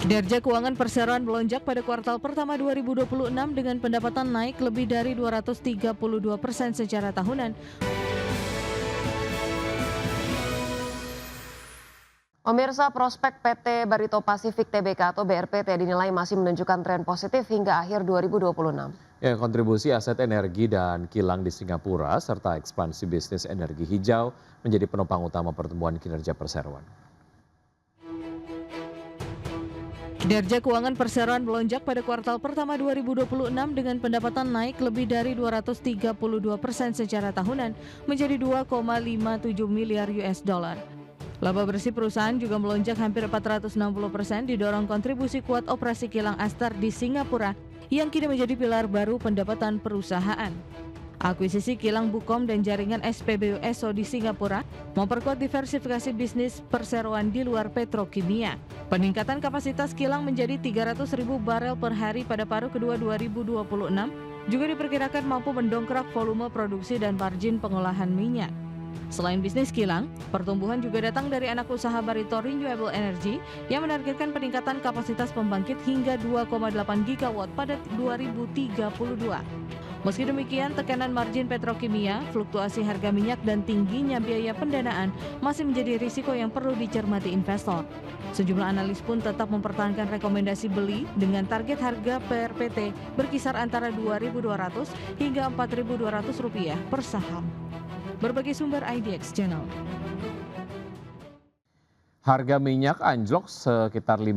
Kinerja keuangan perseroan melonjak pada kuartal pertama 2026 dengan pendapatan naik lebih dari 232% secara tahunan. Pemirsa, prospek PT Barito Pacific Tbk atau BRPT dinilai masih menunjukkan tren positif hingga akhir 2026. Ya, kontribusi aset energi dan kilang di Singapura serta ekspansi bisnis energi hijau menjadi penopang utama pertumbuhan kinerja perseroan. Kinerja keuangan perseroan melonjak pada kuartal pertama 2026 dengan pendapatan naik lebih dari 232% secara tahunan menjadi 2,57 miliar US dollar. Laba bersih perusahaan juga melonjak hampir 460% didorong kontribusi kuat operasi kilang Astar di Singapura yang kini menjadi pilar baru pendapatan perusahaan. Akuisisi kilang Bukom dan jaringan SPBU Esso di Singapura memperkuat diversifikasi bisnis perseroan di luar petrokimia. Peningkatan kapasitas kilang menjadi 300.000 barel per hari pada paruh kedua 2026 juga diperkirakan mampu mendongkrak volume produksi dan margin pengolahan minyak. Selain bisnis kilang, pertumbuhan juga datang dari anak usaha Barito Renewable Energy yang menargetkan peningkatan kapasitas pembangkit hingga 2,8 gigawatt pada 2032. Meski demikian, tekanan margin petrokimia, fluktuasi harga minyak dan tingginya biaya pendanaan masih menjadi risiko yang perlu dicermati investor. Sejumlah analis pun tetap mempertahankan rekomendasi beli dengan target harga PRPT berkisar antara Rp2.200 hingga Rp4.200 per saham. Berbagai sumber IDX Channel. Harga minyak anjlok sekitar 5%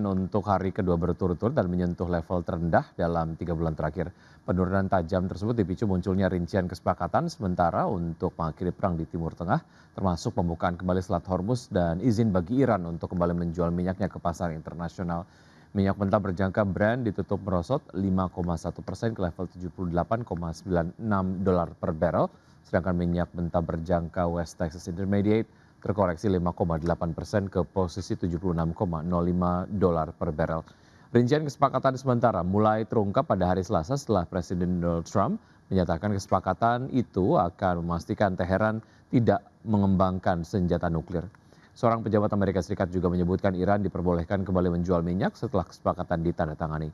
untuk hari kedua berturut-turut dan menyentuh level terendah dalam 3 bulan terakhir. Penurunan tajam tersebut dipicu munculnya rincian kesepakatan sementara untuk mengakhiri perang di Timur Tengah, termasuk pembukaan kembali Selat Hormuz dan izin bagi Iran untuk kembali menjual minyaknya ke pasar internasional. Minyak mentah berjangka Brent ditutup merosot 5,1% ke level $78,96 per barrel, sedangkan minyak mentah berjangka West Texas Intermediate terkoreksi 5,8% ke posisi $76,05 per barrel. Rincian kesepakatan sementara mulai terungkap pada hari Selasa setelah Presiden Donald Trump menyatakan kesepakatan itu akan memastikan Teheran tidak mengembangkan senjata nuklir. Seorang pejabat Amerika Serikat juga menyebutkan Iran diperbolehkan kembali menjual minyak setelah kesepakatan ditandatangani.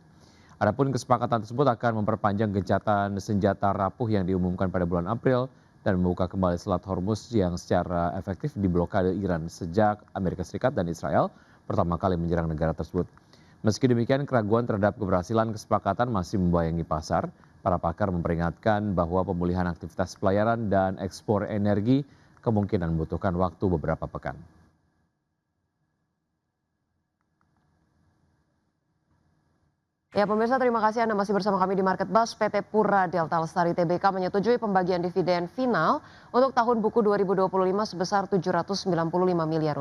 Adapun kesepakatan tersebut akan memperpanjang gencatan senjata rapuh yang diumumkan pada bulan April dan membuka kembali Selat Hormuz yang secara efektif diblokade Iran sejak Amerika Serikat dan Israel pertama kali menyerang negara tersebut. Meski demikian, keraguan terhadap keberhasilan kesepakatan masih membayangi pasar. Para pakar memperingatkan bahwa pemulihan aktivitas pelayaran dan ekspor energi kemungkinan membutuhkan waktu beberapa pekan. Ya pemirsa, terima kasih Anda masih bersama kami di Market Buzz. PT Pura Delta Lestari Tbk menyetujui pembagian dividen final untuk tahun buku 2025 sebesar Rp795 miliar.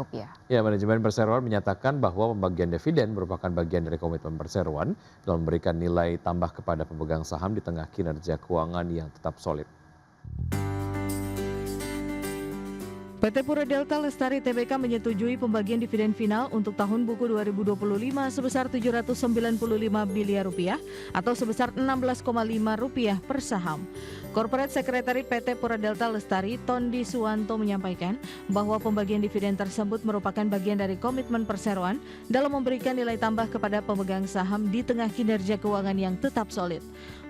Ya, manajemen perseroan menyatakan bahwa pembagian dividen merupakan bagian dari komitmen perseroan dalam memberikan nilai tambah kepada pemegang saham di tengah kinerja keuangan yang tetap solid. PT Pura Delta Lestari Tbk menyetujui pembagian dividen final untuk tahun buku 2025 sebesar Rp795 miliar atau sebesar Rp16,5 per saham. Corporate Secretary PT Pura Delta Lestari Tondi Suwanto menyampaikan bahwa pembagian dividen tersebut merupakan bagian dari komitmen perseroan dalam memberikan nilai tambah kepada pemegang saham di tengah kinerja keuangan yang tetap solid.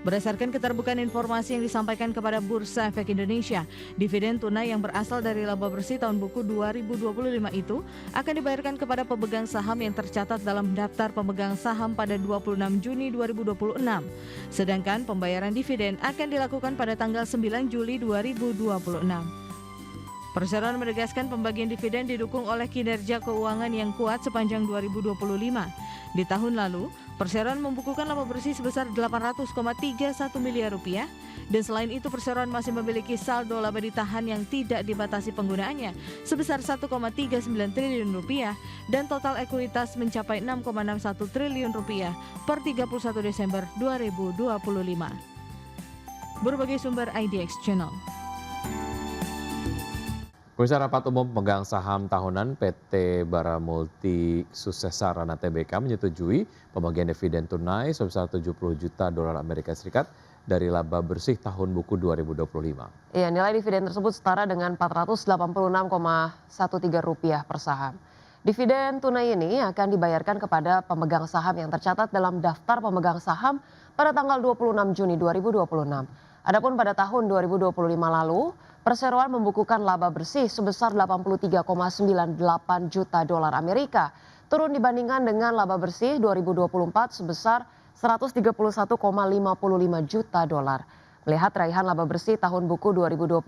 Berdasarkan keterbukaan informasi yang disampaikan kepada Bursa Efek Indonesia, dividen tunai yang berasal dari laba bersih tahun buku 2025 itu akan dibayarkan kepada pemegang saham yang tercatat dalam daftar pemegang saham pada 26 Juni 2026. Sedangkan pembayaran dividen akan dilakukan pada tanggal 9 Juli 2026. Perseroan menegaskan pembagian dividen didukung oleh kinerja keuangan yang kuat sepanjang 2025. Di tahun lalu, perseroan membukukan laba bersih sebesar Rp800,31 miliar dan selain itu perseroan masih memiliki saldo laba ditahan yang tidak dibatasi penggunaannya sebesar Rp1,39 triliun dan total ekuitas mencapai Rp6,61 triliun per 31 Desember 2025. Berbagai sumber IDX Channel. Pemirsa, rapat umum pemegang saham tahunan PT Baramulti Sukses Sarana Tbk menyetujui pembagian dividen tunai sebesar $70 juta Amerika Serikat dari laba bersih tahun buku 2025. Iya, nilai dividen tersebut setara dengan Rp486,13 per saham. Dividen tunai ini akan dibayarkan kepada pemegang saham yang tercatat dalam daftar pemegang saham pada tanggal 26 Juni 2026. Adapun pada tahun 2025 lalu, perseroan membukukan laba bersih sebesar 83,98 juta dolar Amerika, turun dibandingkan dengan laba bersih 2024 sebesar 131,55 juta dolar. Melihat raihan laba bersih tahun buku 2025,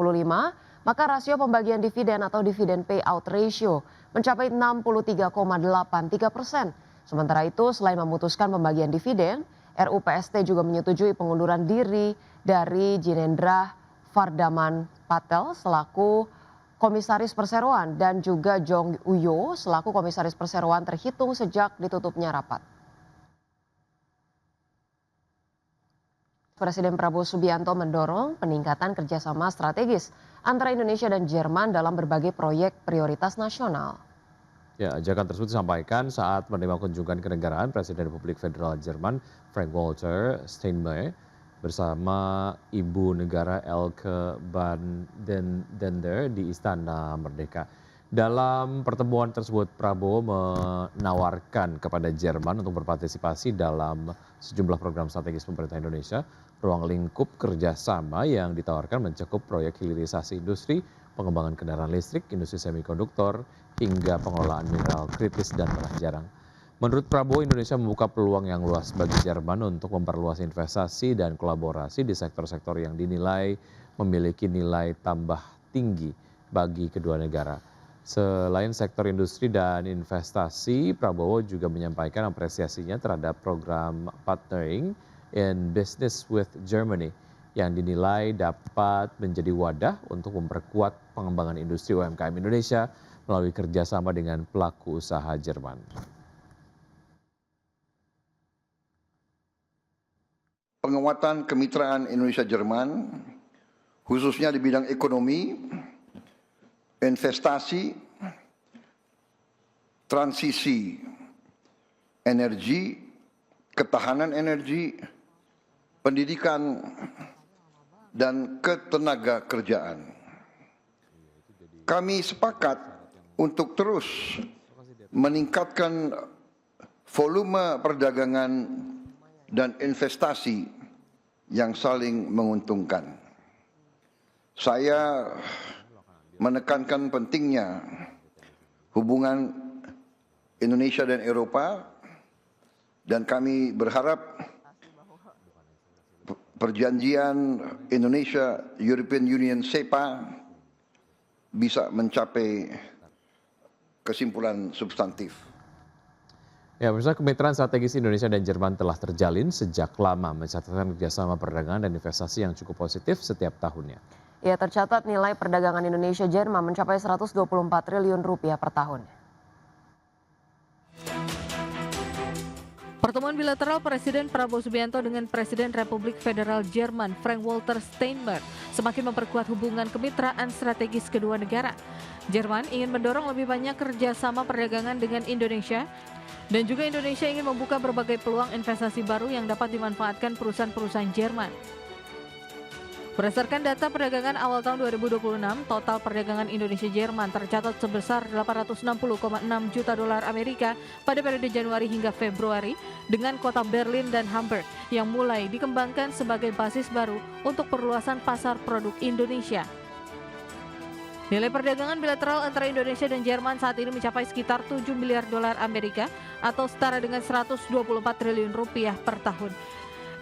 maka rasio pembagian dividen atau dividen payout ratio mencapai 63,83%. Sementara itu, selain memutuskan pembagian dividen, RUPST juga menyetujui pengunduran diri dari Jinendra Vardaman Patel selaku Komisaris Perseroan dan juga Jong Uyo selaku Komisaris Perseroan terhitung sejak ditutupnya rapat. Presiden Prabowo Subianto mendorong peningkatan kerjasama strategis antara Indonesia dan Jerman dalam berbagai proyek prioritas nasional. Ya, ajakan tersebut disampaikan saat menerima kunjungan kenegaraan Presiden Republik Federal Jerman Frank-Walter Steinmeier bersama Ibu Negara Elke van den Dender di Istana Merdeka. Dalam pertemuan tersebut, Prabowo menawarkan kepada Jerman untuk berpartisipasi dalam sejumlah program strategis pemerintah Indonesia. Ruang lingkup kerjasama yang ditawarkan mencakup proyek hilirisasi industri, pengembangan kendaraan listrik, industri semikonduktor, hingga pengelolaan mineral kritis dan tanah jarang. Menurut Prabowo, Indonesia membuka peluang yang luas bagi Jerman untuk memperluas investasi dan kolaborasi di sektor-sektor yang dinilai memiliki nilai tambah tinggi bagi kedua negara. Selain sektor industri dan investasi, Prabowo juga menyampaikan apresiasinya terhadap program Partnering in Business with Germany yang dinilai dapat menjadi wadah untuk memperkuat pengembangan industri UMKM Indonesia melalui kerjasama dengan pelaku usaha Jerman. Penguatan kemitraan Indonesia-Jerman, khususnya di bidang ekonomi, investasi, transisi energi, ketahanan energi, pendidikan, dan ketenaga kerjaan. Kami sepakat untuk terus meningkatkan volume perdagangan dan investasi yang saling menguntungkan. Saya menekankan pentingnya hubungan Indonesia dan Eropa, dan kami berharap perjanjian Indonesia-European Union (CEPA) bisa mencapai kesimpulan substantif. Ya, pemirsa, kemitraan strategis Indonesia dan Jerman telah terjalin sejak lama, mencatatkan kerjasama perdagangan dan investasi yang cukup positif setiap tahunnya. Ya, tercatat nilai perdagangan Indonesia-Jerman mencapai 124 triliun rupiah per tahun. Pertemuan bilateral Presiden Prabowo Subianto dengan Presiden Republik Federal Jerman Frank-Walter Steinmeier semakin memperkuat hubungan kemitraan strategis kedua negara. Jerman ingin mendorong lebih banyak kerjasama perdagangan dengan Indonesia, dan juga Indonesia ingin membuka berbagai peluang investasi baru yang dapat dimanfaatkan perusahaan-perusahaan Jerman. Berdasarkan data perdagangan awal tahun 2026, total perdagangan Indonesia-Jerman tercatat sebesar 860,6 juta dolar Amerika pada periode Januari hingga Februari, dengan kota Berlin dan Hamburg yang mulai dikembangkan sebagai basis baru untuk perluasan pasar produk Indonesia. Nilai perdagangan bilateral antara Indonesia dan Jerman saat ini mencapai sekitar 7 miliar dolar Amerika atau setara dengan 124 triliun rupiah per tahun.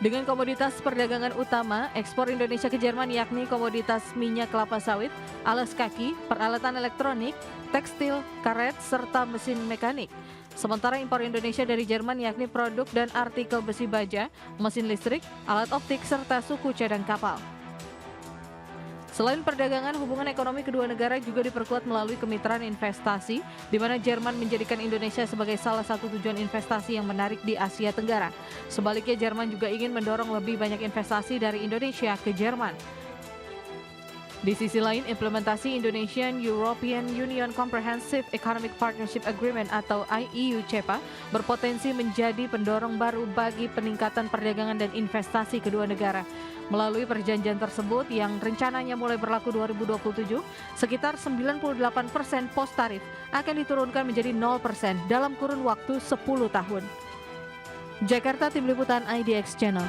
Dengan komoditas perdagangan utama, ekspor Indonesia ke Jerman yakni komoditas minyak kelapa sawit, alas kaki, peralatan elektronik, tekstil, karet, serta mesin mekanik. Sementara impor Indonesia dari Jerman yakni produk dan artikel besi baja, mesin listrik, alat optik, serta suku cadang kapal. Selain perdagangan, hubungan ekonomi kedua negara juga diperkuat melalui kemitraan investasi, di mana Jerman menjadikan Indonesia sebagai salah satu tujuan investasi yang menarik di Asia Tenggara. Sebaliknya, Jerman juga ingin mendorong lebih banyak investasi dari Indonesia ke Jerman. Di sisi lain, implementasi Indonesian-European Union Comprehensive Economic Partnership Agreement atau IEU-CEPA berpotensi menjadi pendorong baru bagi peningkatan perdagangan dan investasi kedua negara. Melalui perjanjian tersebut yang rencananya mulai berlaku 2027, sekitar 98% pos tarif akan diturunkan menjadi 0% dalam kurun waktu 10 tahun. Jakarta, Tim Liputan IDX Channel.